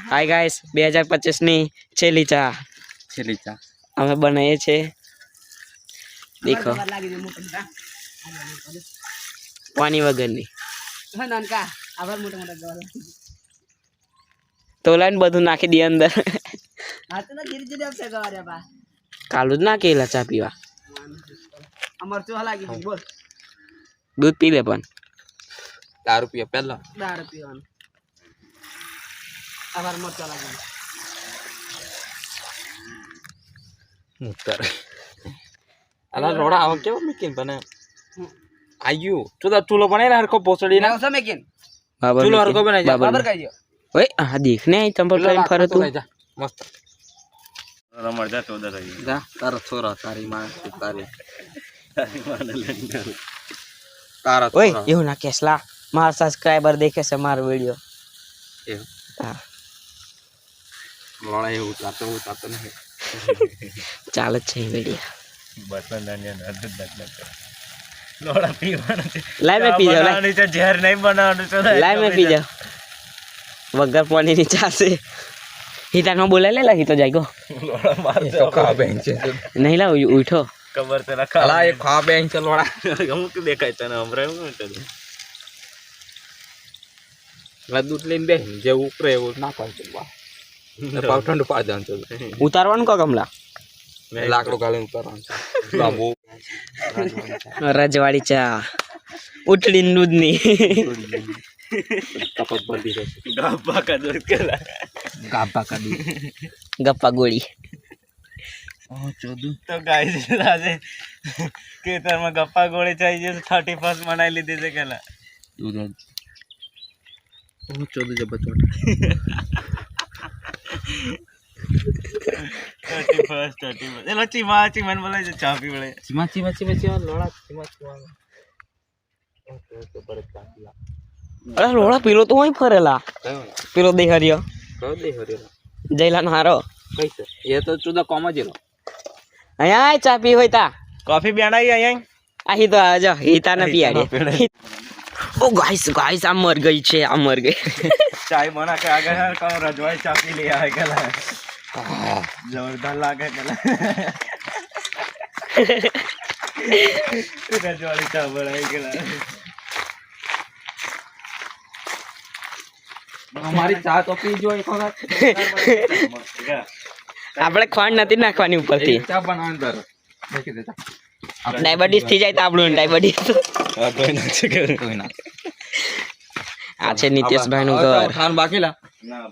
hi guys 2025 ની છેલ્લી ચા અમે બનાવીએ છે દેખો પાણી વગરની તોલાને બધું નાખી દે અંદર કાલું જ નાખેલા ચા પીવા દૂધ પી લે પણ દારૂ પીએ પહેલા દારૂ પીવાનું આભાર મરચા લાગી મુતર અલા રોડા આવ કેવો મેકિન બને આયુ ચૂલો બને હરકો પોસડી ના ના મેકિન ચૂલો હરકો બનાઈ જા બરાબર કહી દો ઓય આ દેખ ને ચંપલ કરીને ફરે તું મસ્ત રમણ જા 14 થઈ જા તારો છોરા તારી માં તારી તારા ઓય એવું ના કેસલા મારા સબસ્ક્રાઇબર દેખે છે મારો વિડિયો એવું હા લોડા એવું તાતો નહીં ચાલે છે વિડિયો બસન દાનિયા નદ દક લોડા પીવાનો છે લાઈવ મે પી જાવ બનાવવાની છે ઝેર નહીં બનાવવાનું છે લાઈવ મે પી જાવ વગર પાણી ની ચા છે હિતા નો બોલે લે લાગી તો જાય ગો લોડા માર તો ખા બેન છે નહીં લાવ ઉઠો ખબર તે રખા અલા એ ખા બેન છે લોડા હું કે દેખાય તને હમરાય હું તો દૂધ લઈને બે જે ઉપરે એવું ના પાડતો બા પાવ ઠંડુ પાડ દેવાનું છે ઉતારવાનું કો કમલા લાકડું ગાળીને ઉતારવાનું છે બાબુ રજવાડી ચા ઉઠડી દૂધની કપક બધી રહેશે ગાબા કા દૂધ કેલા ગાભા કાઢી ગપ્પા ગોળી તો ગાઈસ આજે ખેતરમાં ગપ્પા ગોળી ચાઈ છે 31st મનાઈ લીધી છે કેલા દૂધ ચોદું જબર 31st એલો ચીમા મને બોલાય છે ચા પીવડે ચીમા લોડા ચીમા અરે લોડા પીલો તો અહીં ફરેલા કયો પીલો દેહરિયો કયો દે હરેલા જયલાનો હારો કઈ છે એ તો ચુદા કોમ જ એલો અહીંયા ચા પી હોય તા કોફી બેણાઈ અહીંયા આહી તો આજો હિતા ને પીયાડે ઓ ગાઈસ આ મર ગઈ છે આ મર ગઈ ચાય બના के आगे है कौन रजवाई चा पी लिया है केला जोरदार लागे केला रजवाड़ी चा बनाई केला અમારી ચા તો પી જો એક વખત આપણે ખાંડ નથી નાખવાની ઉપરથી ચા બનાવવાની દર દેખી દેતા ડાયાબિટીસ થઈ જાય તો આપણું ડાયાબિટીસ આ કોઈ ના છે કે કોઈ ના આ છે નીતેશભાઈ નું ઘર ખાન બાકી લા ના